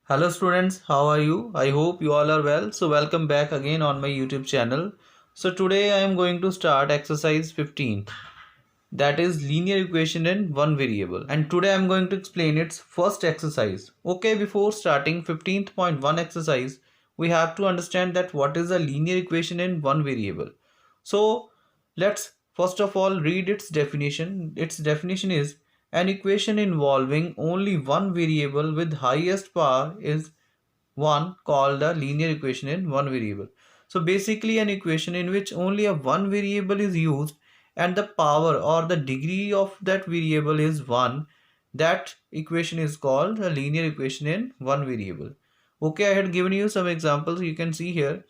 Hello students, how are you? I hope you all are well. So welcome back again on my YouTube channel. So today I am going to start exercise 15, that is linear equation in one variable, and today I am going to explain its first exercise. Okay, before starting 15.1 exercise, we have to understand that what is a linear equation in one variable. So let's first of all read its definition. Its definition is an equation involving only one variable with highest power is one called a linear equation in one variable. So basically an equation in which only a one variable is used and the power or the degree of that variable is 1, that equation is called a linear equation in one variable. Okay, I had given you some examples. You can see here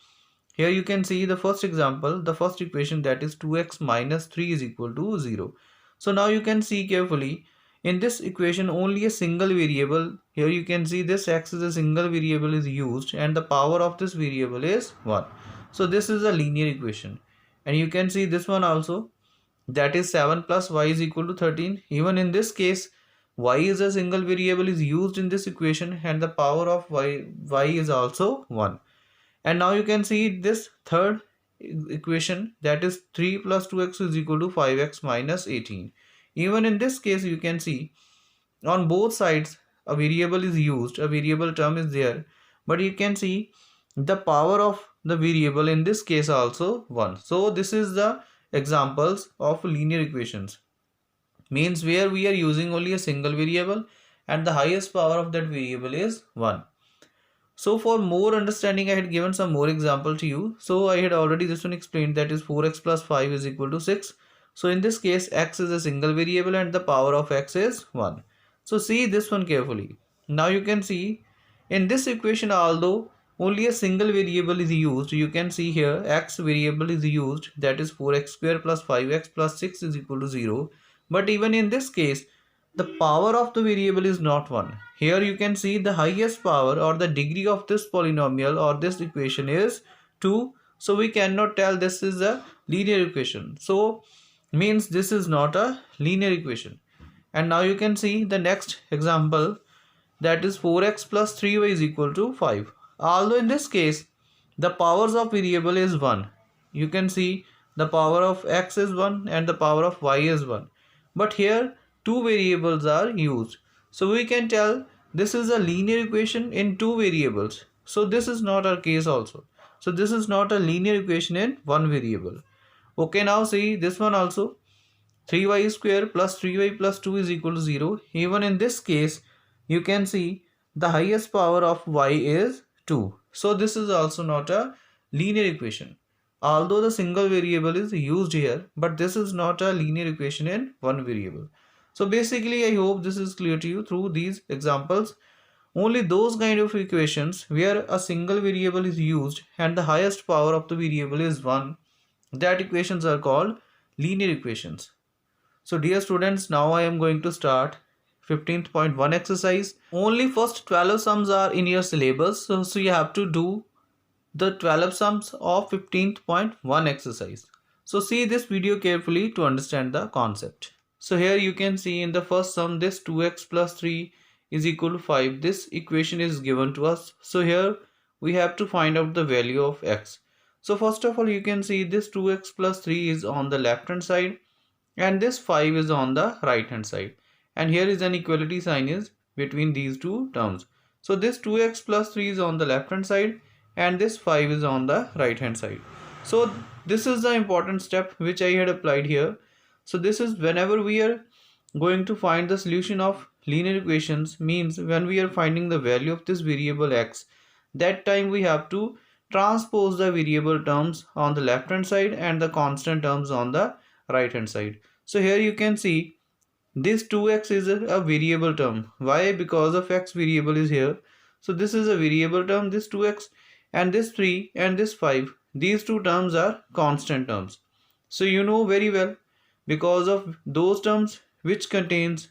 you can see the first example, the first equation, that is 2x minus 3 is equal to 0. So now you can see carefully, in this equation only a single variable, here you can see this x is a single variable is used and the power of this variable is 1. So this is a linear equation. And you can see this one also, that is 7 plus y is equal to 13. Even in this case, y is a single variable is used in this equation and the power of y is also 1. And now you can see this third equation, that is 3 plus 2x is equal to 5x minus 18. Even in this case you can see on both sides a variable is used, a variable term is there, but you can see the power of the variable in this case also 1. So this is the examples of linear equations, means where we are using only a single variable and the highest power of that variable is 1. So for more understanding, I had given some more example to you. So I had already this one explained, that is 4x plus 5 is equal to 6. So in this case, x is a single variable and the power of x is 1. So see this one carefully. Now you can see in this equation, although only a single variable is used, you can see here x variable is used, that is 4x square plus 5x plus 6 is equal to 0. But even in this case, the power of the variable is not 1. Here you can see the highest power or the degree of this polynomial or this equation is 2. So we cannot tell this is a linear equation. So means this is not a linear equation. And now you can see the next example, that is 4x plus 3y is equal to 5. Although in this case the powers of variable is 1. You can see the power of x is 1 and the power of y is 1. But here two variables are used. So we can tell this is a linear equation in two variables. So this is not our case also. So this is not a linear equation in one variable. Okay, now see this one also. 3y square plus 3y plus 2 is equal to 0. Even in this case, you can see the highest power of y is 2. So this is also not a linear equation. Although the single variable is used here, but this is not a linear equation in one variable. So basically, I hope this is clear to you through these examples. Only those kind of equations where a single variable is used and the highest power of the variable is 1, that equations are called linear equations. So dear students, now I am going to start 15.1 exercise. Only first 12 sums are in your syllabus. So you have to do the 12 sums of 15.1 exercise. So see this video carefully to understand the concept. So here you can see in the first sum, this 2x plus 3 is equal to 5. This equation is given to us. So here we have to find out the value of x. So first of all, you can see this 2x plus 3 is on the left hand side and this 5 is on the right hand side, and here is an equality sign is between these two terms. So this 2x plus 3 is on the left hand side and this 5 is on the right hand side. So this is the important step which I had applied here. So this is whenever we are going to find the solution of linear equations, means when we are finding the value of this variable x, that time we have to transpose the variable terms on the left hand side and the constant terms on the right hand side. So here you can see this 2x is a variable term. Why? Because of x variable is here. So this is a variable term, this 2x, and this 3 and this 5. These two terms are constant terms. So you know very well, because of those terms which contains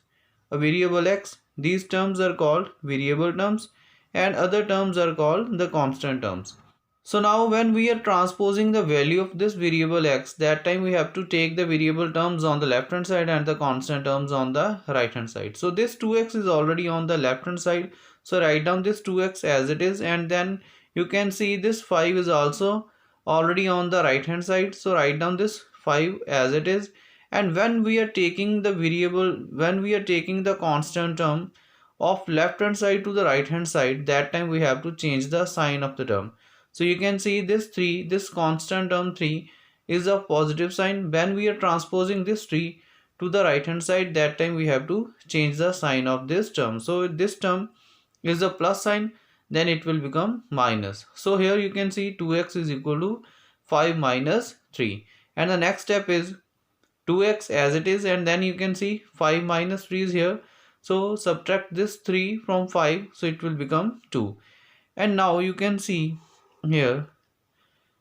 a variable x, these terms are called variable terms and other terms are called the constant terms. So now when we are transposing the value of this variable x, that time we have to take the variable terms on the left hand side and the constant terms on the right hand side. So this 2x is already on the left hand side. So write down this 2x as it is, and then you can see this 5 is also already on the right hand side. So write down this 5 as it is, and when we are taking the variable, when we are taking the constant term of left hand side to the right hand side, that time we have to change the sign of the term. So you can see this 3, this constant term 3 is a positive sign. When we are transposing this 3 to the right hand side, that time we have to change the sign of this term. So this term is a plus sign, then it will become minus. So here you can see 2x is equal to 5 minus 3, and the next step is 2x as it is, and then you can see 5 minus 3 is here. So subtract this 3 from 5, so it will become 2. And now you can see here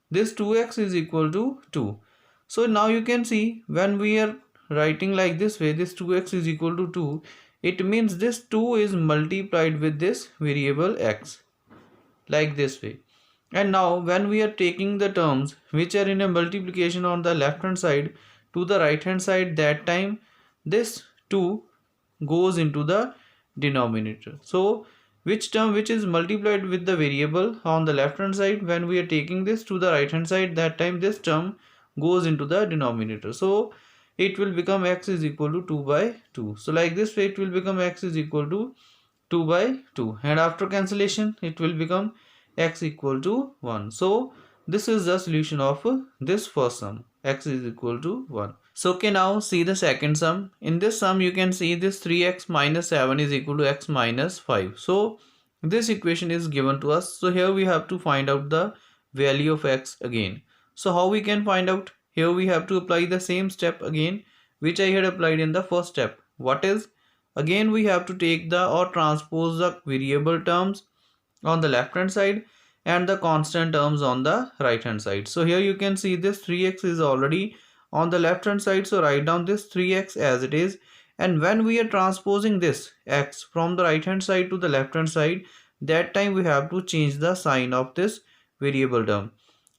this 2x is equal to 2. So now you can see when we are writing like this way, this 2x is equal to 2, it means this 2 is multiplied with this variable x, like this way. And now when we are taking the terms which are in a multiplication on the left hand side to the right hand side, that time this 2 goes into the denominator. So which term which is multiplied with the variable on the left hand side, when we are taking this to the right hand side, that time this term goes into the denominator. So it will become x is equal to 2 by 2. So like this way it will become x is equal to 2 by 2, and after cancellation it will become x equal to 1. So this is the solution of this first sum, x is equal to 1. So okay, now see the second sum. In this sum you can see this 3x minus 7 is equal to x minus 5. So this equation is given to us. So here we have to find out the value of x again. So how we can find out? Here we have to apply the same step again which I had applied in the first step. What is? Again we have to take the or transpose the variable terms on the left hand side and the constant terms on the right hand side. So here you can see this 3x is already on the left hand side, so write down this 3x as it is, and when we are transposing this x from the right hand side to the left hand side, that time we have to change the sign of this variable term.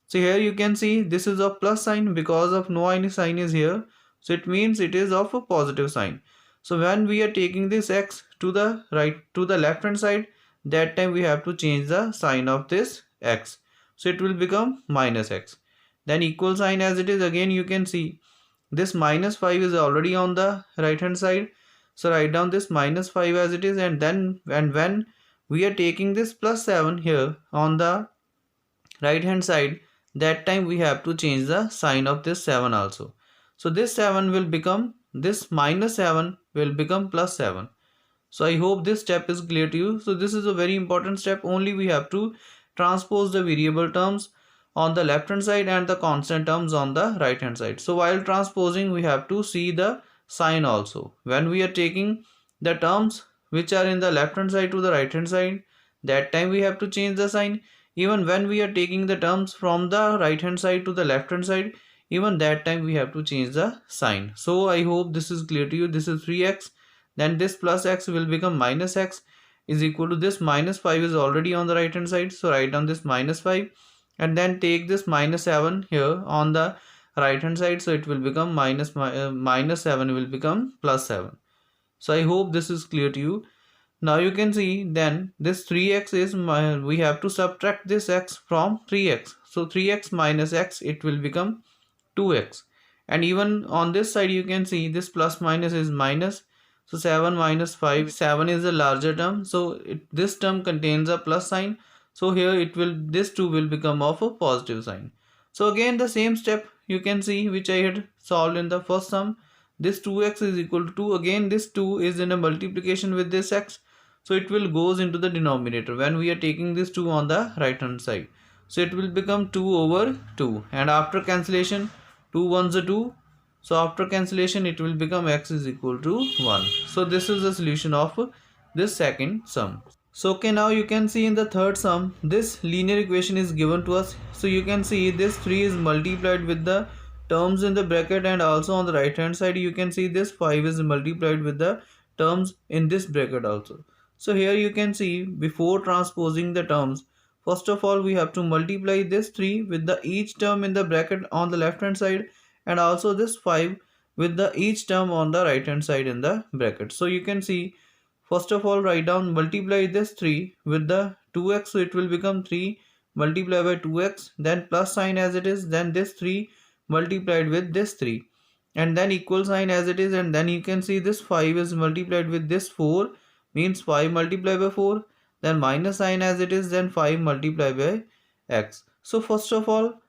So here you can see this is a plus sign because of no any sign is here, so it means it is of a positive sign. So when we are taking this x to the right to the left hand side, that time we have to change the sign of this x, so it will become minus x. Then equal sign as it is, again you can see this minus 5 is already on the right hand side, so write down this minus 5 as it is, and then when we are taking this plus 7 here on the right hand side, that time we have to change the sign of this 7 also. So this 7 will become, this minus 7 will become plus 7. So I hope this step is clear to you. So this is a very important step. Only we have to transpose the variable terms on the left hand side and the constant terms on the right hand side. So while transposing we have to see the sign also. When we are taking the terms which are in the left hand side to the right hand side, that time we have to change the sign. Even when we are taking the terms from the right hand side to the left hand side, even that time we have to change the sign. So I hope this is clear to you. This is 3x, then this plus x will become minus x is equal to this minus 5 is already on the right hand side, so write down this minus 5, and then take this minus 7 here on the right hand side, so it will become minus 7 will become plus 7. So I hope this is clear to you. Now you can see then this 3x is, we have to subtract this x from 3x, so 3x minus x it will become 2x, and even on this side you can see this plus minus is minus, so 7 minus 5, 7 is a larger term, so this term contains a plus sign, so here it will, this 2 will become of a positive sign. So again the same step you can see which I had solved in the first sum. This 2x is equal to 2, again this 2 is in a multiplication with this x, so it will goes into the denominator when we are taking this 2 on the right hand side, so it will become 2 over 2, and after cancellation 2 ones are 2, so after cancellation it will become x is equal to 1. So this is the solution of this second sum. So okay, now you can see in the third sum this linear equation is given to us. So you can see this 3 is multiplied with the terms in the bracket, and also on the right hand side you can see this 5 is multiplied with the terms in this bracket also. So here you can see before transposing the terms, first of all we have to multiply this 3 with the each term in the bracket on the left hand side, and also this 5 with the each term on the right hand side in the bracket. So you can see First of all, write down, multiply this 3 with the 2x, so it will become 3 multiplied by 2x, then plus sign as it is, then this 3 multiplied with this 3, and then equal sign as it is, and then you can see this 5 is multiplied with this 4, means 5 multiplied by 4, then minus sign as it is, then 5 multiplied by x. So first of all,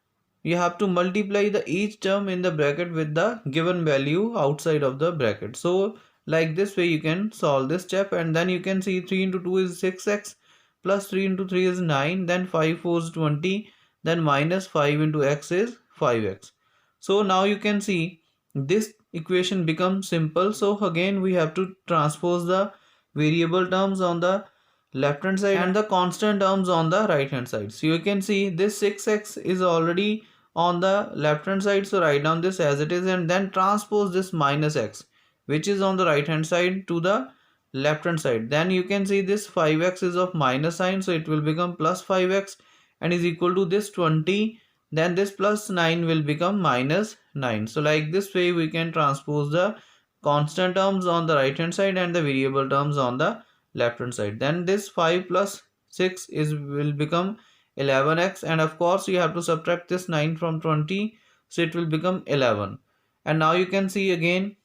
you have to multiply the each term in the bracket with the given value outside of the bracket. So like this way you can solve this step, and then you can see 3 into 2 is 6x, plus 3 into 3 is 9, then 5 4 is 20, then minus 5 into x is 5x. So now you can see this equation becomes simple. So again we have to transpose the variable terms on the left hand side and the constant terms on the right hand side. So you can see this 6x is already on the left hand side, so write down this as it is, and then transpose this minus x which is on the right hand side to the left hand side. Then you can see this 5x is of minus sign, so it will become plus 5x and is equal to this 20, then this plus 9 will become minus 9. So like this way we can transpose the constant terms on the right hand side and the variable terms on the left hand side. Then this 5 plus 6 is will become 11x, and of course you have to subtract this 9 from 20, so it will become 11. And now you can see again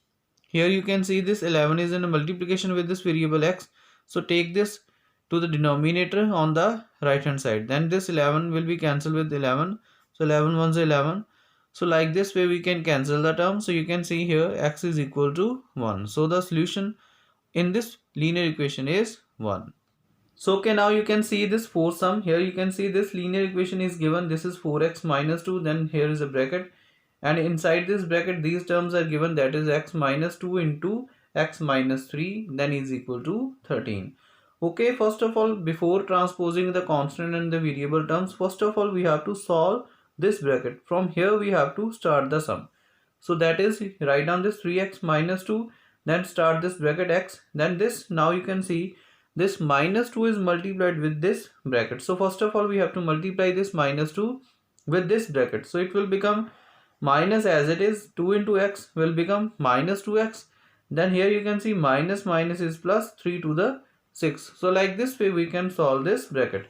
here, you can see this 11 is in a multiplication with this variable x, so take this to the denominator on the right hand side, then this 11 will be cancelled with 11, so 11 ones are 11. So like this way we can cancel the term. So you can see here x is equal to 1. So the solution in this linear equation is 1. So okay, now you can see this 4 sum. Here you can see this linear equation is given. This is 4x minus 2. Then here is a bracket. And inside this bracket these terms are given, that is x minus 2 into x minus 3 then is equal to 13. Okay, first of all, before transposing the constant and the variable terms, first of all we have to solve this bracket. From here we have to start the sum. So that is, write down this 3x minus 2, then start this bracket x, then this, now you can see this minus 2 is multiplied with this bracket. So first of all we have to multiply this minus 2 with this bracket. So it will become minus, as it is 2 into x will become minus 2x. Then here you can see minus minus is plus 3 to the 6. So like this way we can solve this bracket,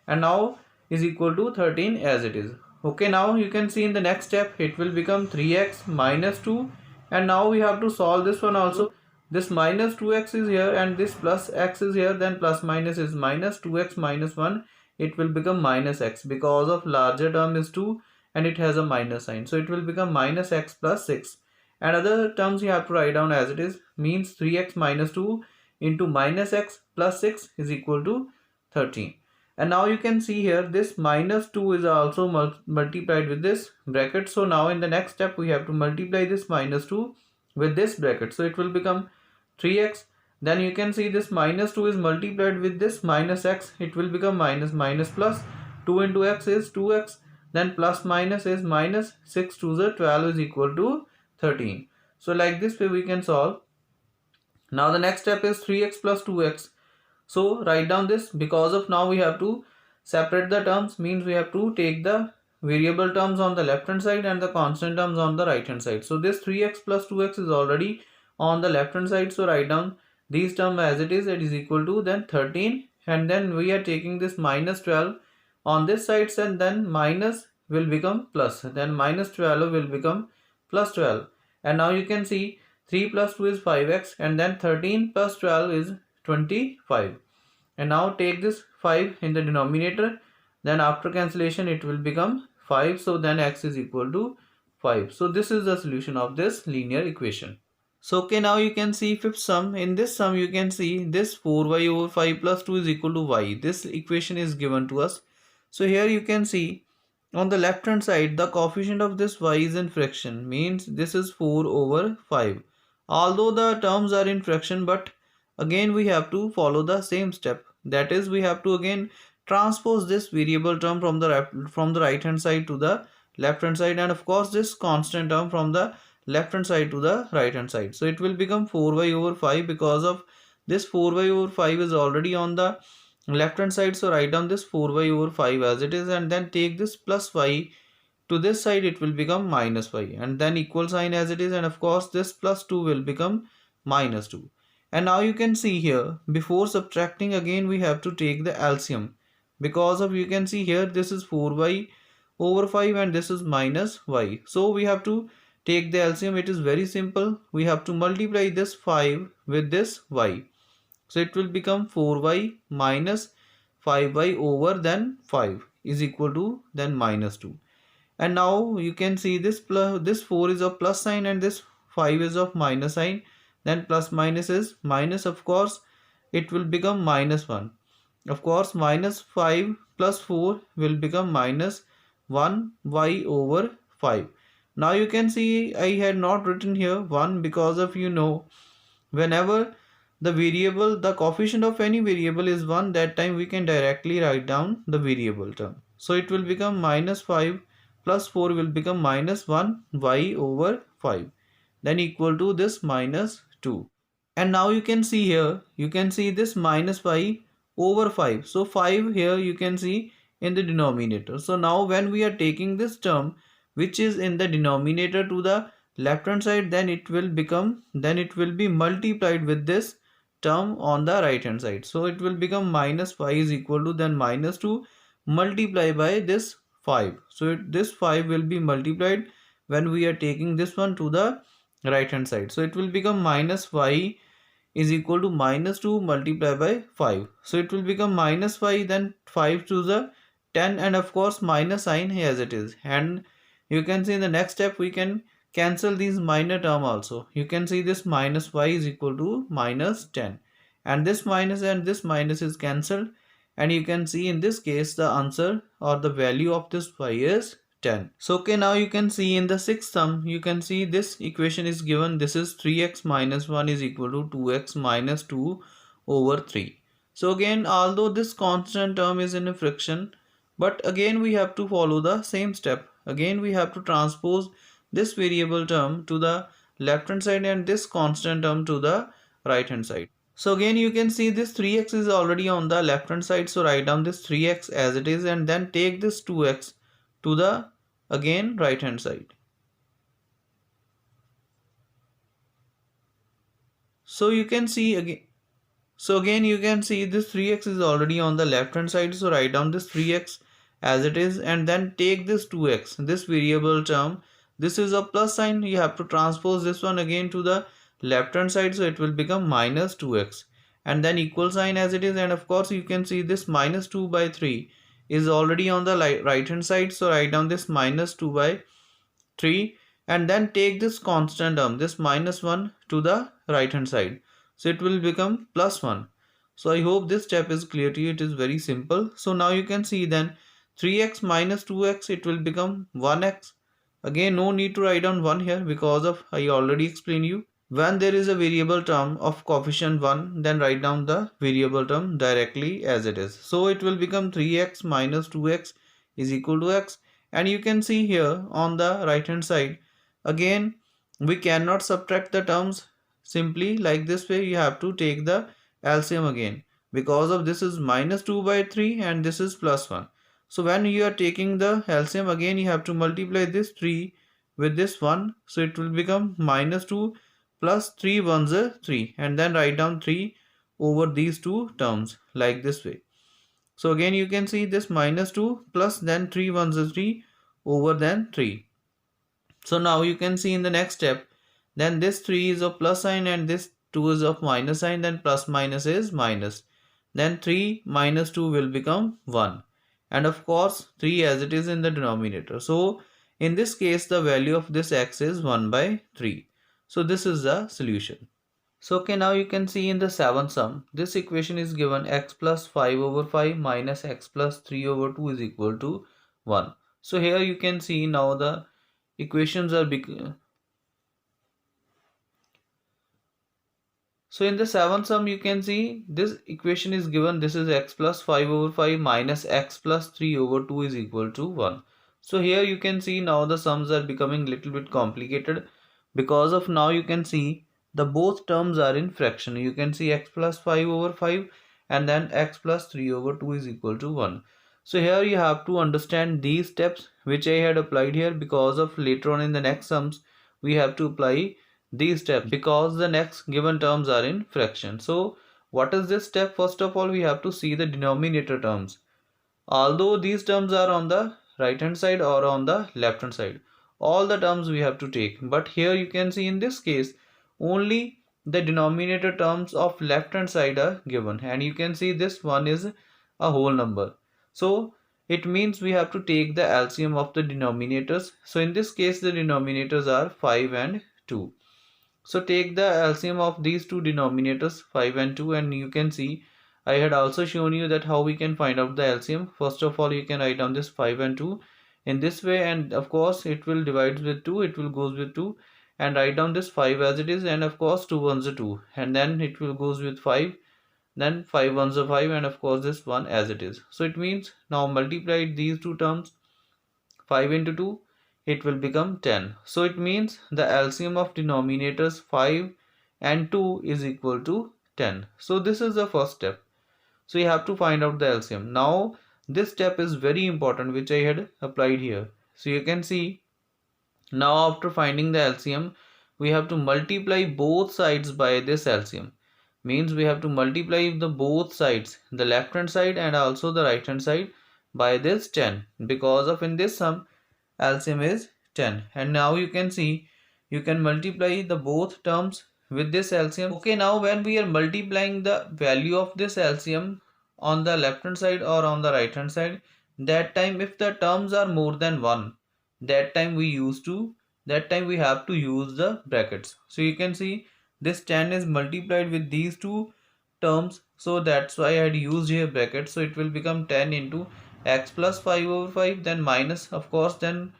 and now is equal to 13 as it is. Okay, now you can see in the next step it will become 3x minus 2, and now we have to solve this one also. This minus 2x is here and this plus x is here, then plus minus is minus 2x minus 1, it will become minus x because of larger term is 2 and it has a minus sign, so it will become minus x plus 6. And other terms you have to write down as it is, means 3x minus 2 into minus x plus 6 is equal to 13. And now you can see here this minus 2 is also multiplied with this bracket. So now in the next step we have to multiply this minus 2 with this bracket, so it will become 3x. Then you can see this minus 2 is multiplied with this minus x, it will become minus minus plus 2 into x is 2x, then plus minus is minus 6 to the 12 is equal to 13. So like this way we can solve. Now the next step is 3x plus 2x. So write down this, because of now we have to separate the terms, means we have to take the variable terms on the left hand side and the constant terms on the right hand side. So this 3x plus 2x is already on the left hand side, so write down these terms as it is equal to then 13, and then we are taking this minus 12 on this side, and then minus will become plus, then minus 12 will become plus 12. And now you can see 3 plus 2 is 5x, and then 13 plus 12 is 25. And now take this 5 in the denominator, then after cancellation it will become 5, so then x is equal to 5. So this is the solution of this linear equation. So okay, now you can see fifth sum. In this sum you can see this 4y over 5 plus 2 is equal to y. This equation is given to us. So here you can see on the left hand side the coefficient of this y is in fraction, means this is 4 over 5. Although the terms are in fraction, but again we have to follow the same step. That is, we have to again transpose this variable term from the right hand side to the left hand side, and of course this constant term from the left hand side to the right hand side. So it will become 4y over 5, because of this 4y over 5 is already on the left hand side, so write down this 4y over 5 as it is, and then take this plus y to this side, it will become minus y, and then equal sign as it is, and of course this plus 2 will become minus 2. And now you can see here, before subtracting again we have to take the LCM. Because of, you can see here, this is 4y over 5 and this is minus y. So we have to take the LCM. It is very simple. We have to multiply this 5 with this y. So it will become 4y minus 5y over then 5 is equal to then minus 2. And now you can see this 4 is of plus sign and this 5 is of minus sign. Then plus minus is minus, of course it will become minus 1. Of course minus 5 plus 4 will become minus 1 y over 5. Now you can see I had not written here 1 because of, whenever the coefficient of any variable is 1, that time we can directly write down the variable term. So it will become minus 5 plus 4 will become minus 1 y over 5, then equal to this minus 2. And now you can see here, you can see this minus y over 5. So 5 here you can see in the denominator. So now when we are taking this term which is in the denominator to the left hand side, then it will be multiplied with this term on the right hand side. So it will become minus 5 is equal to then minus 2 multiplied by this 5. So this 5 will be multiplied when we are taking this one to the right hand side. So it will become minus y is equal to minus 2 multiplied by 5. So it will become minus 5, then 5 to the 10, and of course minus sign as it is. And you can see in the next step we can cancel these minor term also. You can see this minus y is equal to minus 10, and this minus is cancelled, and you can see in this case the answer or the value of this y is 10. So okay, now you can see in the sixth sum, you can see this equation is given. This is 3x minus 1 is equal to 2x minus 2 over 3. So again, although this constant term is in a fraction, but again we have to follow the same step. Again we have to transpose this variable term to the left hand side and this constant term to the right hand side. So again you can see this 3x is already on the left hand side, so write down this 3x as it is and then take this 2x to the again right hand side. So you can see again you can see this 3x is already on the left hand side, so write down this 3x as it is and then take this 2x, this variable term, this is a plus sign, you have to transpose this one again to the left hand side, so it will become minus 2x and then equal sign as it is. And of course you can see this minus 2 by 3 is already on the right hand side, so write down this minus 2 by 3 and then take this constant term, this minus 1, to the right hand side, so it will become plus 1. So I hope this step is clear to you. It is very simple. So now you can see then 3x minus 2x, it will become 1x. Again no need to write down 1 here because of I already explained you. When there is a variable term of coefficient 1, then write down the variable term directly as it is. So it will become 3x minus 2x is equal to x. And you can see here on the right hand side, again we cannot subtract the terms simply like this way. You have to take the LCM again because of this is minus 2 by 3 and this is plus 1. So when you are taking the LCM again, you have to multiply this 3 with this 1. So it will become minus 2 plus 3 ones are 3 and then write down 3 over these two terms like this way. So again you can see this minus 2 plus then 3 ones are 3 over then 3. So now you can see in the next step, then this 3 is of plus sign and this 2 is of minus sign, then plus minus is minus. Then 3 minus 2 will become 1. And of course 3 as it is in the denominator. So in this case the value of this x is 1 by 3. So this is the solution. So okay, now you can see in the seventh sum, this equation is given x plus 5 over 5 minus x plus 3 over 2 is equal to 1. So here you can see now the equations are so in the seventh sum you can see this equation is given. This is x plus 5 over 5 minus x plus 3 over 2 is equal to 1. So here you can see now the sums are becoming little bit complicated because of now you can see the both terms are in fraction. You can see x plus 5 over 5 and then x plus 3 over 2 is equal to 1. So here you have to understand these steps which I had applied here because of later on in the next sums we have to apply these steps because the next given terms are in fraction. So what is this step? First of all, we have to see the denominator terms. Although these terms are on the right hand side or on the left hand side, all the terms we have to take, but here you can see in this case only the denominator terms of left hand side are given, and you can see this one is a whole number. So it means we have to take the LCM of the denominators. So in this case the denominators are 5 and 2. So take the LCM of these two denominators 5 and 2, and you can see I had also shown you that how we can find out the LCM. First of all, you can write down this 5 and 2 in this way, and of course it will divide with 2, it will goes with 2, and write down this 5 as it is, and of course 2 ones are 2, and then it will goes with 5, then 5 ones are 5, and of course this one as it is. So it means now multiply these two terms, 5 into 2, it will become 10. So it means the LCM of denominators 5 and 2 is equal to 10. So this is the first step. So you have to find out the LCM. Now this step is very important, which I had applied here. So you can see now after finding the LCM, we have to multiply both sides by this LCM. Means we have to multiply the both sides, the left hand side and also the right hand side, by this 10, because of in this sum LCM is 10. And now you can see you can multiply the both terms with this LCM. Okay, now when we are multiplying the value of this LCM on the left hand side or on the right hand side, that time if the terms are more than 1, that time we have to use the brackets. So you can see this 10 is multiplied with these two terms, so that's why I had used here brackets. So it will become 10 into x plus 5 over 5, then minus, of course, then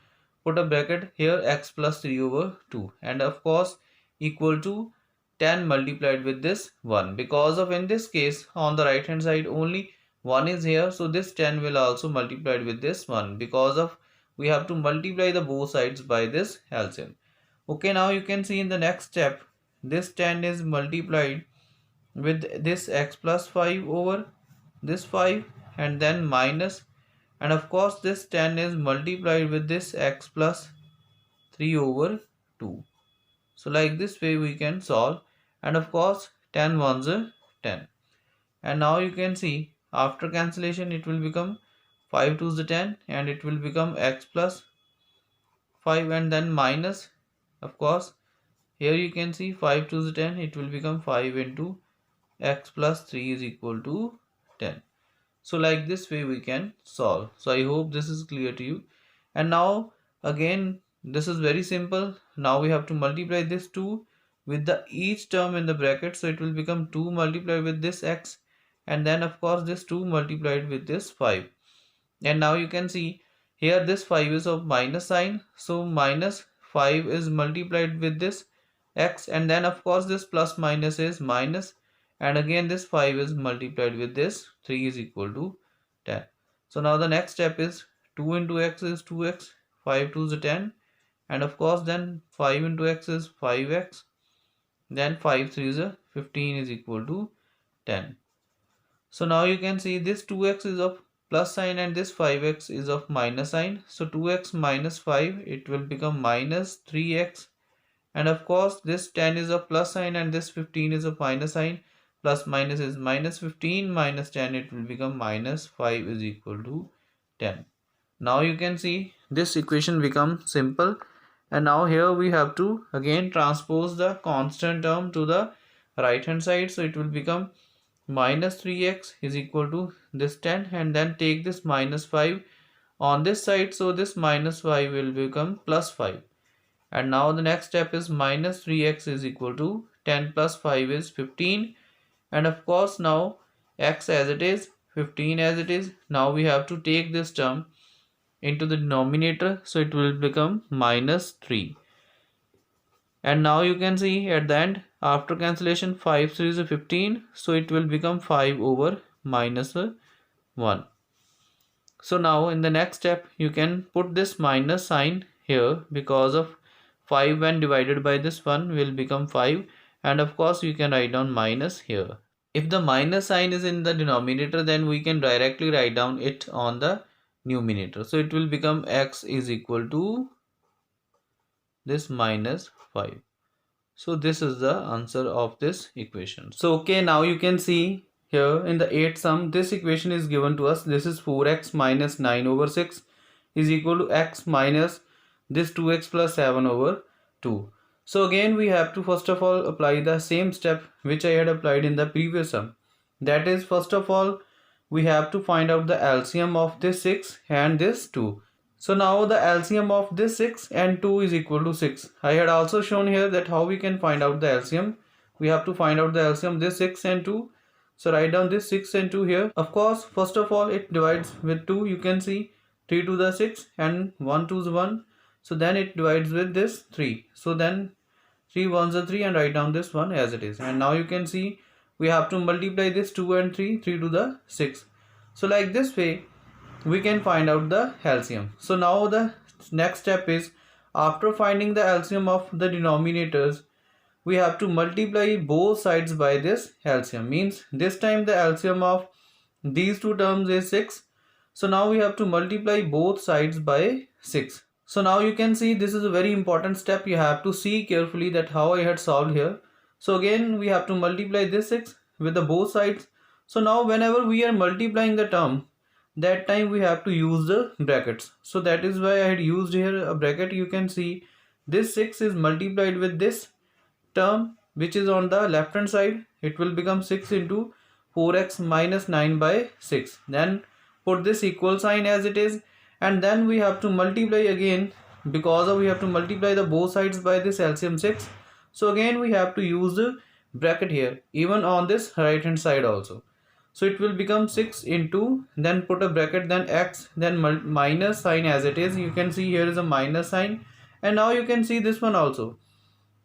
put a bracket here, x plus 3 over 2, and of course equal to 10 multiplied with this 1, because of in this case on the right hand side only 1 is here, so this 10 will also multiplied with this 1, because of we have to multiply the both sides by this LCM. Okay, now you can see in the next step this 10 is multiplied with this x plus 5 over this 5, and then minus, and of course this 10 is multiplied with this x plus 3 over 2. So like this way we can solve, and of course 10 ones are 10, and now you can see after cancellation it will become 5 2's are 10, and it will become x plus 5 and then minus, of course here you can see 5 2's are 10, it will become 5 into x plus 3 is equal to 10. So like this way we can solve. So I hope this is clear to you. And now again this is very simple. Now we have to multiply this 2 with the each term in the bracket. So it will become 2 multiplied with this x, and then of course this 2 multiplied with this 5. And now you can see here this 5 is of minus sign. So minus 5 is multiplied with this x, and then of course this plus minus is minus, and again this 5 is multiplied with this 3 is equal to 10. So now the next step is 2 into x is 2x, 5 2 is 10, and of course then 5 into x is 5x, then 5 3 is 15 is equal to 10. So now you can see this 2x is of plus sign and this 5x is of minus sign. So 2x minus 5, it will become minus 3x, and of course this 10 is of plus sign and this 15 is of minus sign. Plus minus is minus 15 minus 10, it will become minus 5 is equal to 10. Now you can see this equation becomes simple, and now here we have to again transpose the constant term to the right hand side. So it will become minus 3x is equal to this 10, and then take this minus 5 on this side, so this minus 5 will become plus 5. And now the next step is minus 3x is equal to 10 plus 5 is 15, and of course now x as it is, 15 as it is. Now we have to take this term into the denominator, so it will become minus 3. And now you can see at the end after cancellation 5 3 is 15, so it will become 5 over minus 1. So now in the next step you can put this minus sign here, because of 5 when divided by this 1 will become 5, and of course you can write down minus here. If the minus sign is in the denominator, then we can directly write down it on the numerator. So it will become x is equal to this minus 5. So this is the answer of this equation. So okay, now you can see here in the 8th sum, this equation is given to us. This is 4x minus 9 over 6 is equal to x minus this 2x plus 7 over 2. So again we have to first of all apply the same step which I had applied in the previous sum. That is, first of all we have to find out the LCM of this 6 and this 2. So now the LCM of this 6 and 2 is equal to 6. I had also shown here that how we can find out the LCM. We have to find out the LCM this 6 and 2. So write down this 6 and 2 here. Of course, first of all it divides with 2. You can see 3 to the 6 and 1 to the 1. So then it divides with this 3. So then 3 ones are 3 and write down this 1 as it is. And now you can see we have to multiply this 2 and 3 to the 6. So like this way we can find out the LCM. So now the next step is, after finding the LCM of the denominators, we have to multiply both sides by this LCM. Means this time the LCM of these two terms is 6. So now we have to multiply both sides by 6. So now you can see this is a very important step. You have to see carefully that how I had solved here. So again we have to multiply this 6 with the both sides. So now whenever we are multiplying the term, that time we have to use the brackets. So that is why I had used here a bracket. You can see this 6 is multiplied with this term which is on the left hand side. It will become 6 into 4x minus 9 by 6. Then put this equal sign as it is, and then we have to multiply again, because of we have to multiply the both sides by this LCM 6. So again we have to use the bracket here, even on this right hand side also. So it will become 6 into, then put a bracket, then x, then minus sign as it is. You can see here is a minus sign. And now you can see this one also,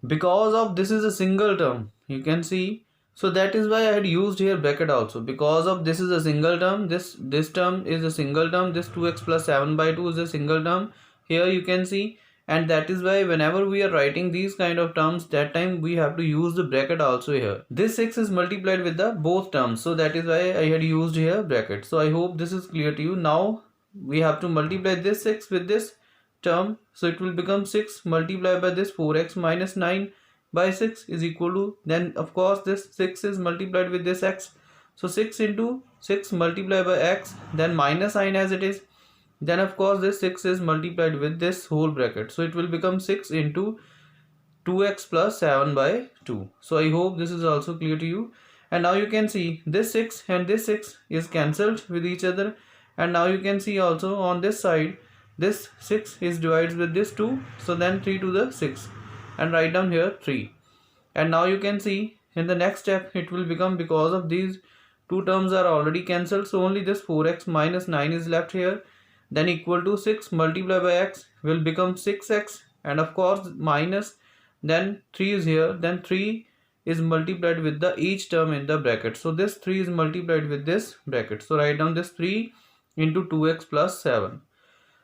because of this is a single term, you can see. So that is why I had used here bracket also, because of this is a single term, this term is a single term, this 2x plus 7 by 2 is a single term here, you can see. And that is why whenever we are writing these kind of terms, that time we have to use the bracket also here. This 6 is multiplied with the both terms, so that is why I had used here bracket. So I hope this is clear to you. Now we have to multiply this 6 with this term. So it will become 6 multiplied by this 4x minus 9 by 6 is equal to, then of course this 6 is multiplied with this x. So 6 into 6 multiplied by x, then minus sign as it is. Then of course this 6 is multiplied with this whole bracket. So it will become 6 into 2x plus 7 by 2. So I hope this is also clear to you. And now you can see this 6 and this 6 is cancelled with each other. And now you can see also on this side, this 6 is divided with this 2. So then 3 to the 6. And write down here 3. And now you can see in the next step it will become, because of these two terms are already cancelled, so only this 4x minus 9 is left here. Then equal to 6 multiplied by x will become 6x, and of course minus, then 3 is here, then 3 is multiplied with the each term in the bracket. So this 3 is multiplied with this bracket. So write down this 3 into 2x plus 7.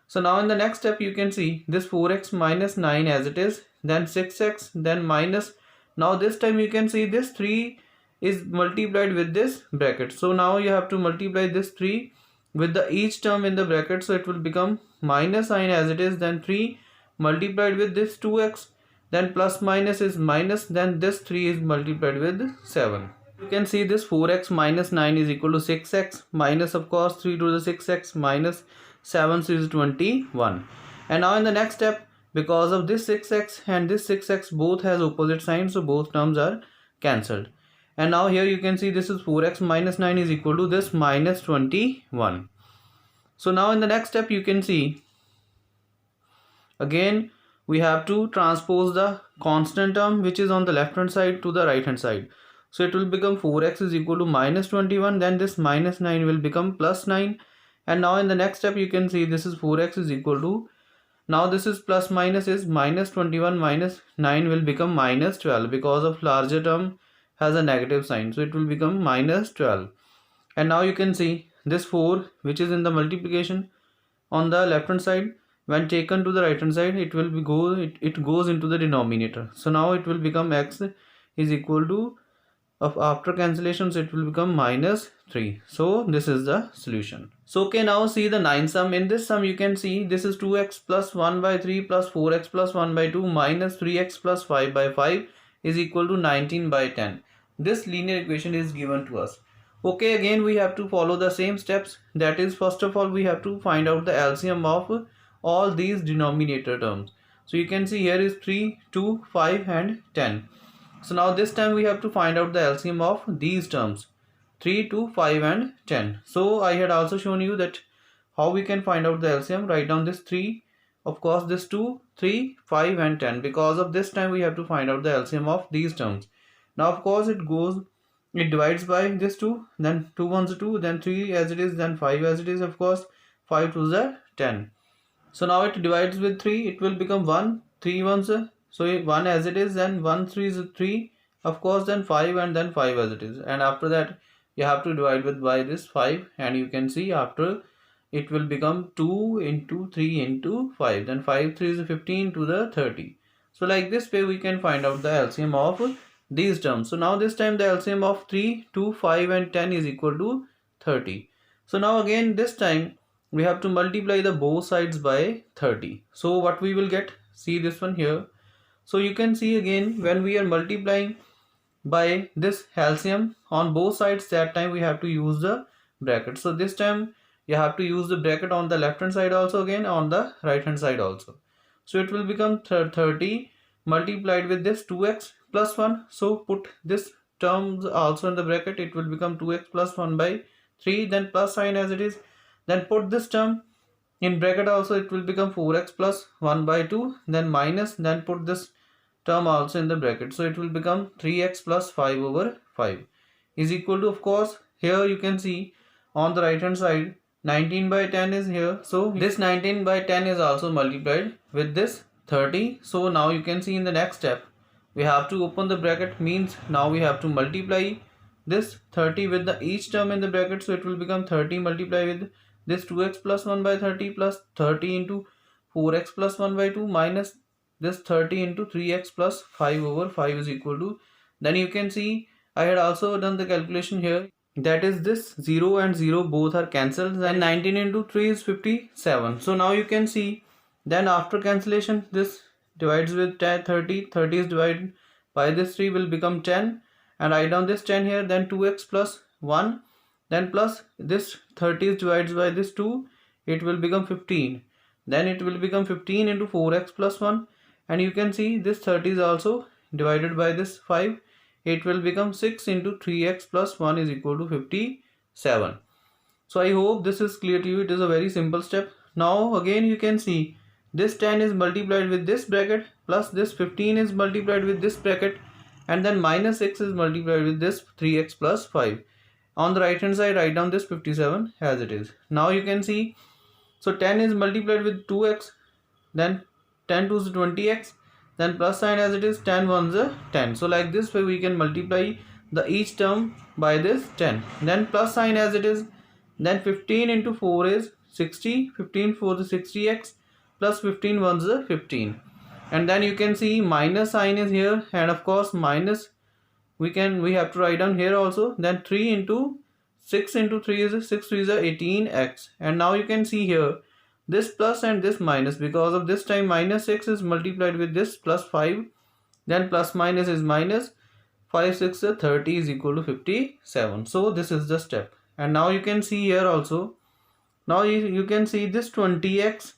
So now in the next step you can see this 4x minus 9 as it is, then 6x, then minus. Now this time you can see this 3 is multiplied with this bracket. So now you have to multiply this 3 with the each term in the bracket. So it will become minus sign as it is, then 3 multiplied with this 2x, then plus minus is minus, then this 3 is multiplied with 7. You can see this 4x minus 9 is equal to 6x minus of course 3 to the 6x minus 7, so is 21. And now in the next step, because of this 6x and this 6x both has opposite signs, so both terms are cancelled. And now here you can see this is 4x minus 9 is equal to this minus 21. So now in the next step you can see again we have to transpose the constant term which is on the left hand side to the right hand side. So it will become 4x is equal to minus 21, then this minus 9 will become plus 9. And now in the next step you can see this is 4x is equal to, now this is plus minus is minus 21 minus 9 will become minus 12, because of larger term has a negative sign, so it will become minus 12. And now you can see this 4 which is in the multiplication on the left hand side, when taken to the right hand side it will be it goes into the denominator. So now it will become x is equal to, of after cancellations it will become minus 3. So this is the solution. So okay, now see the 9th sum. In this sum you can see this is 2x plus 1 by 3 plus 4x plus 1 by 2 minus 3x plus 5 by 5 is equal to 19 by 10. This linear equation is given to us. Okay, again we have to follow the same steps. That is, first of all we have to find out the LCM of all these denominator terms. So you can see here is 3, 2, 5 and 10. So now this time we have to find out the LCM of these terms 3, 2, 5 and 10. So I had also shown you that how we can find out the LCM. Write down this 3, of course this 2, 3, 5 and 10. Because of this time we have to find out the LCM of these terms. Now of course it divides by this 2, then 2 ones are 2, then 3 as it is, then 5 as it is, of course 5 2s are 10. So now it divides with 3, it will become 1, 3 ones so 1 as it is, then 1 3 is 3, of course then 5 and then 5 as it is, and after that you have to divide with by this 5, and you can see after it will become 2 into 3 into 5, then 5 3 is 15 to the 30. So like this way we can find out the LCM of these terms. So now this time the LCM of 3, 2, 5 and 10 is equal to 30. So now again this time we have to multiply the both sides by 30. So what we will get, see this one here. So you can see again when we are multiplying by this LCM on both sides, that time we have to use the bracket. So this time you have to use the bracket on the left hand side also, again on the right hand side also. So it will become 30 multiplied with this 2x plus 1. So put this terms also in the bracket, it will become 2x plus 1 by 3, then plus sign as it is, then put this term in bracket also, it will become 4x plus 1 by 2, then minus, then put this term also in the bracket, so it will become 3x plus 5 over 5 is equal to, of course here you can see on the right hand side 19 by 10 is here, so this 19 by 10 is also multiplied with this 30. So now you can see in the next step we have to open the bracket, means now we have to multiply this 30 with the each term in the bracket. So it will become 30 multiplied with this 2x plus 1 by 30 plus 30 into 4x plus 1 by 2 minus this 30 into 3x plus 5 over 5 is equal to, then you can see I had also done the calculation here, that is this 0 and 0 both are cancelled, and 19 into 3 is 57. So now you can see then after cancellation this divides with 30, 30 is divided by this 3 will become 10, and write down this 10 here, then 2x plus 1, then plus this 30 is divided by this 2, it will become 15, then it will become 15 into 4x plus 1, and you can see this 30 is also divided by this 5, it will become 6 into 3x plus 1 is equal to 57. So I hope this is clear to you. It is a very simple step. Now again you can see this 10 is multiplied with this bracket, plus this 15 is multiplied with this bracket, and then minus 6 is multiplied with this 3x plus 5. On the right hand side write down this 57 as it is. Now you can see, so 10 is multiplied with 2x, then 10 to the 20x, then plus sign as it is, 10 ones are 10. So like this way we can multiply the each term by this 10, then plus sign as it is, then 15 into 4 is 60, 15 for the 60x plus 15 ones are 15, and then you can see minus sign is here, and of course minus we have to write down here also, then 3 into 6 into 3 is 6 3 is 18x, and now you can see here this plus and this minus, because of this time minus 6 is multiplied with this plus 5, then plus minus is minus 5 6 30 is equal to 57. So this is the step, and now you can see here also, now you can see this 20x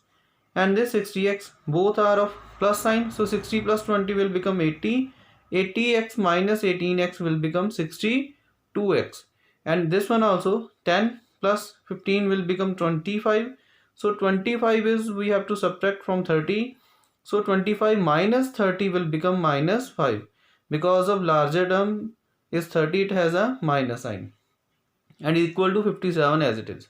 and this 60x both are of plus sign, so 60 plus 20 will become 80, 80x minus 18x will become 62x, and this one also 10 plus 15 will become 25. So 25 is we have to subtract from 30, so 25 minus 30 will become minus 5, because of larger term is 30, it has a minus sign, and equal to 57 as it is.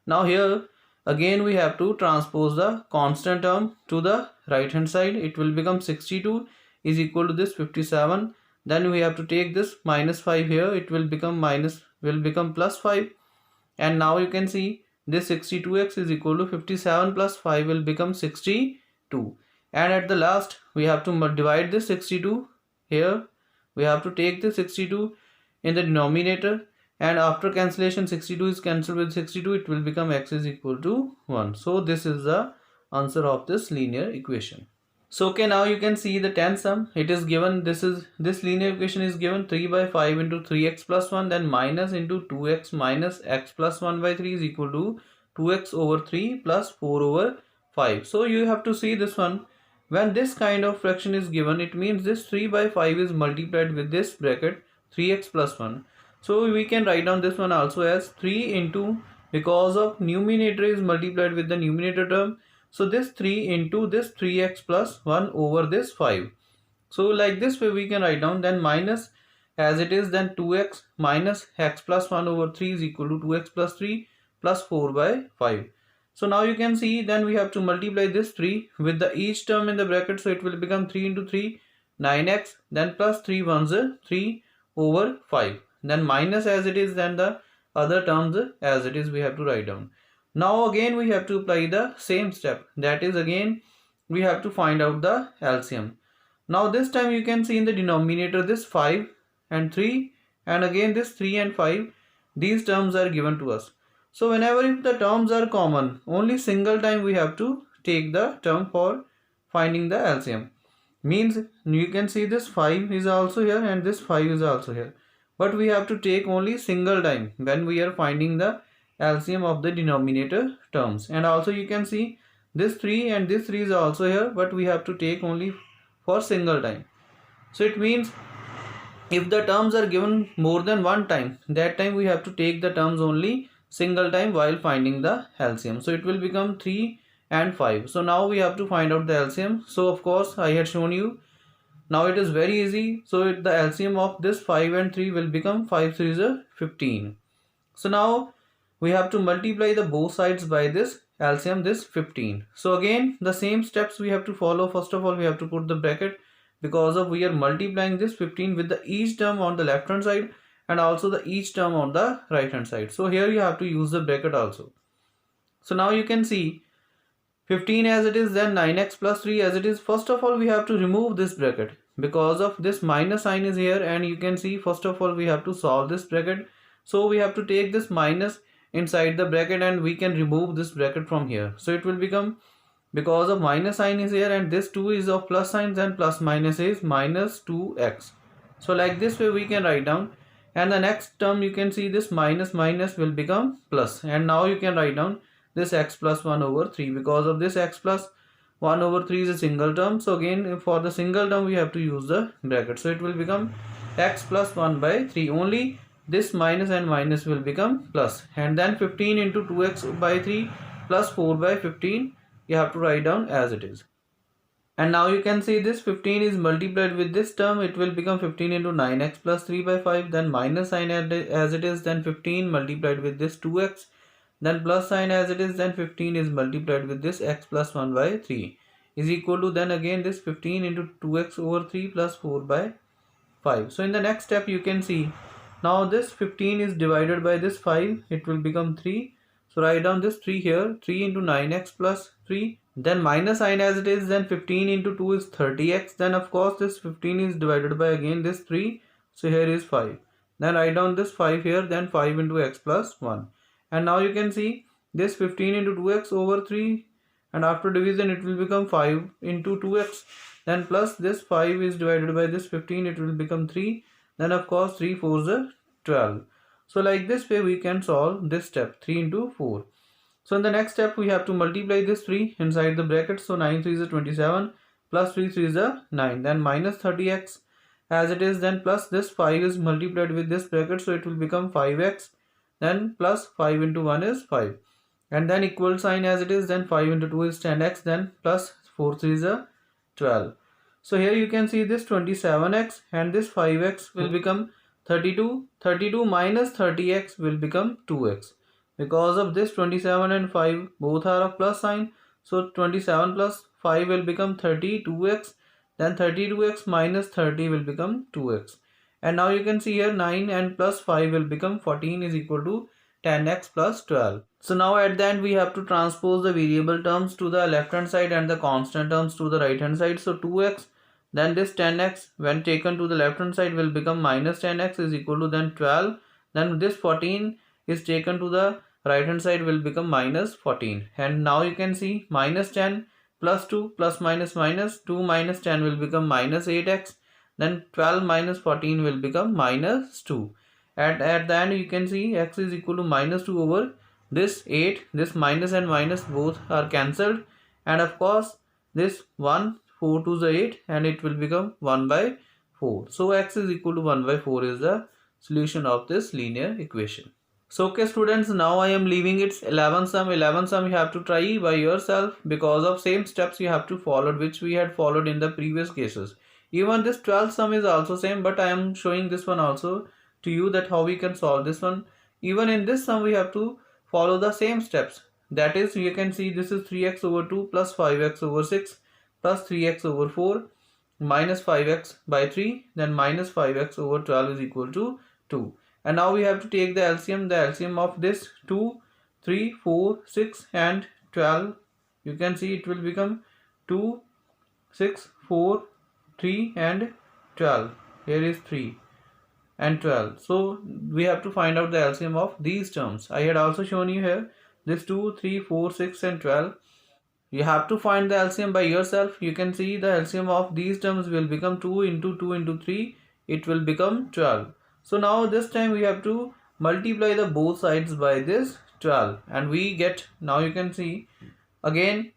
Now here again we have to transpose the constant term to the right hand side, it will become 62 is equal to this 57, then we have to take this minus 5 here, it will become plus 5, and now you can see this 62x is equal to 57 plus 5 will become 62, and at the last we have to divide this 62 here, we have to take the 62 in the denominator, and after cancellation 62 is cancelled with 62, it will become x is equal to 1. So this is the answer of this linear equation. So okay, now you can see the 10th sum. It is given, this linear equation is given 3 by 5 into 3x plus 1, then minus into 2x minus x plus 1 by 3 is equal to 2x over 3 plus 4 over 5. So you have to see this one. When this kind of fraction is given, it means this 3 by 5 is multiplied with this bracket 3x plus 1. So we can write down this one also as 3 into, because of numerator is multiplied with the numerator term, so this 3 into this 3x plus 1 over this 5. So like this way we can write down, then minus as it is, then 2x minus x plus 1 over 3 is equal to 2x plus 3 plus 4 by 5. So now you can see, then we have to multiply this 3 with the each term in the bracket, so it will become 3 into 3, 9x, then plus 3 ones 3 over 5, then minus as it is, then the other terms as it is we have to write down. Now again we have to apply the same step, that is again we have to find out the LCM. Now this time you can see in the denominator this 5 and 3, and again this 3 and 5, these terms are given to us. So whenever if the terms are common, only single time we have to take the term for finding the LCM. Means you can see this 5 is also here and this 5 is also here. But we have to take only single time when we are finding the LCM of the denominator terms. And also you can see this 3 and this 3 is also here, but we have to take only for single time. So it means if the terms are given more than one time, that time we have to take the terms only single time while finding the LCM. So it will become 3 and 5. So now we have to find out the LCM. So of course I had shown you. Now it is very easy. So the LCM of this 5 and 3 will become 5 3 is 15. So now we have to multiply the both sides by this LCM, this 15. So again the same steps we have to follow. First of all we have to put the bracket, because of we are multiplying this 15 with the each term on the left hand side and also the each term on the right hand side. So here you have to use the bracket also. So now you can see 15 as it is, then 9x plus 3 as it is. First of all we have to remove this bracket because of this minus sign is here, and you can see first of all we have to solve this bracket. So we have to take this minus inside the bracket and we can remove this bracket from here. So it will become, because of minus sign is here and this 2 is of plus signs, and plus minus is minus 2x. So like this way we can write down, and the next term you can see this minus minus will become plus, and now you can write down this x plus 1 over 3. Because of this x plus 1 over 3 is a single term, so again for the single term we have to use the bracket. So it will become x plus 1 by 3. Only this minus and minus will become plus, and then 15 into 2x by 3 plus 4 by 15 you have to write down as it is. And now you can see this 15 is multiplied with this term, it will become 15 into 9x plus 3 by 5, then minus sign as it is, then 15 multiplied with this 2x, then plus sign as it is, then 15 is multiplied with this x plus 1 by 3 is equal to, then again this 15 into 2x over 3 plus 4 by 5. So in the next step you can see, now this 15 is divided by this 5, it will become 3. So write down this 3 here, 3 into 9x plus 3, then minus sign as it is, then 15 into 2 is 30x, then of course this 15 is divided by again this 3, so here is 5. Then write down this 5 here, then 5 into x plus 1. And now you can see this 15 into 2x over 3, and after division it will become 5 into 2x, then plus this 5 is divided by this 15, it will become 3, then of course 3 4s are 12. So like this way we can solve this step, 3 into 4. So in the next step we have to multiply this 3 inside the bracket. So 9 3 is 27 plus 3 3 is 9, then minus 30x as it is, then plus this 5 is multiplied with this bracket, so it will become 5x, then plus 5 into 1 is 5, and then equal sign as it is, then 5 into 2 is 10x, then plus 4 3 is 12. So here you can see this 27x and this 5x will become 32. 32 minus 30x will become 2x. Because of this 27 and 5 both are of plus sign, so 27 plus 5 will become 32x, then 32x minus 30 will become 2x. And now you can see here 9 and plus 5 will become 14 is equal to 10x plus 12. So now at the end we have to transpose the variable terms to the left hand side and the constant terms to the right hand side. So 2x, then this 10x when taken to the left hand side will become minus 10x is equal to then 12, then this 14 is taken to the right hand side will become minus 14, and now you can see minus 10 plus 2 plus minus minus 2 minus 10 will become minus 8x, then 12 minus 14 will become minus 2. At the end you can see x is equal to minus 2 over this 8. This minus and minus both are cancelled, and of course this 1 4 to the 8 and it will become 1 by 4. So x is equal to 1 by 4 is the solution of this linear equation. So okay students, now I am leaving its 11 sum. 11 sum you have to try by yourself because of same steps you have to follow which we had followed in the previous cases. Even this 12 sum is also same, but I am showing this one also to you that how we can solve this one. Even in this sum we have to follow the same steps. That is, you can see this is 3x over 2 plus 5x over 6 plus 3x over 4 minus 5x by 3, then minus 5x over 12 is equal to 2. And now we have to take the LCM. The LCM of this 2, 3, 4, 6 and 12. You can see it will become 2, 6, 4, 3 and 12. Here is 3 and 12. So we have to find out the LCM of these terms. I had also shown you here this 2, 3, 4, 6 and 12. You have to find the LCM by yourself. You can see the LCM of these terms will become 2 into 2 into 3. It will become 12. So now this time we have to multiply the both sides by this 12 and we get, now you can see again,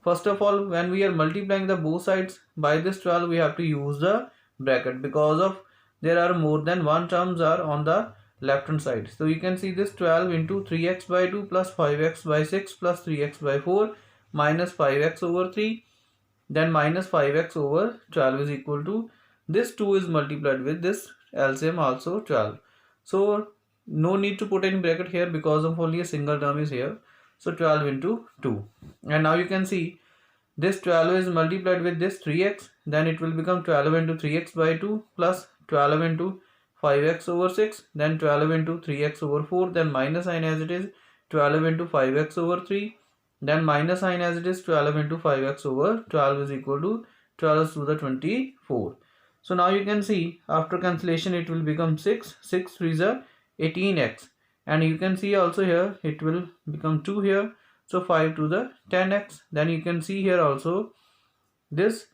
first of all when we are multiplying the both sides by this 12 we have to use the bracket because of there are more than one terms are on the left hand side. So you can see this 12 into 3x by 2 plus 5x by 6 plus 3x by 4 minus 5x over 3, then minus 5x over 12 is equal to this 2 is multiplied with this LCM also 12. So no need to put any bracket here because of only a single term is here. So 12 into 2, and now you can see this 12 is multiplied with this 3x, then it will become 12 into 3x by 2 plus 12 into 5x over 6, then 12 into 3x over 4, then minus sign as it is 12 into 5x over 3, then minus sign as it is 12 into 5x over 12 is equal to 12 to the 24. So now you can see after cancellation it will become 6, 6 3 is a 18x, and you can see also here it will become 2 here, so 5 to the 10x. Then you can see here also this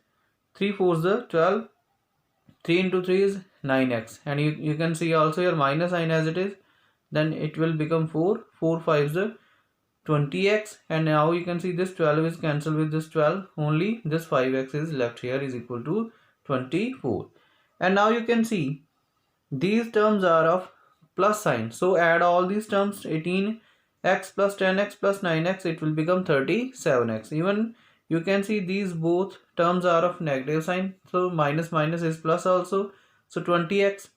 3 4 is the 12, 3 into 3 is 9x, and you can see also here minus sign as it is, then it will become 4, 4 5 is the 20x, and now you can see this 12 is cancelled with this 12, only this 5x is left here is equal to 24. And now you can see these terms are of plus sign, so add all these terms, 18x plus 10x plus 9x, it will become 37x. Even you can see these both terms are of negative sign, so minus minus is plus also, so 20x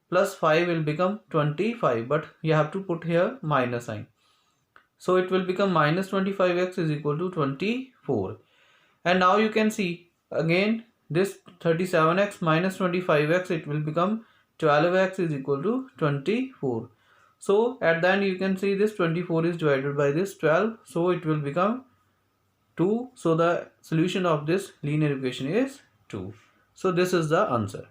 plus 5 will become 25, but you have to put here minus sign. So it will become minus 25x is equal to 24. And now you can see again this 37x minus 25x, it will become 12x is equal to 24. So at the end you can see this 24 is divided by this 12, so it will become 2. So the solution of this linear equation is 2. So this is the answer.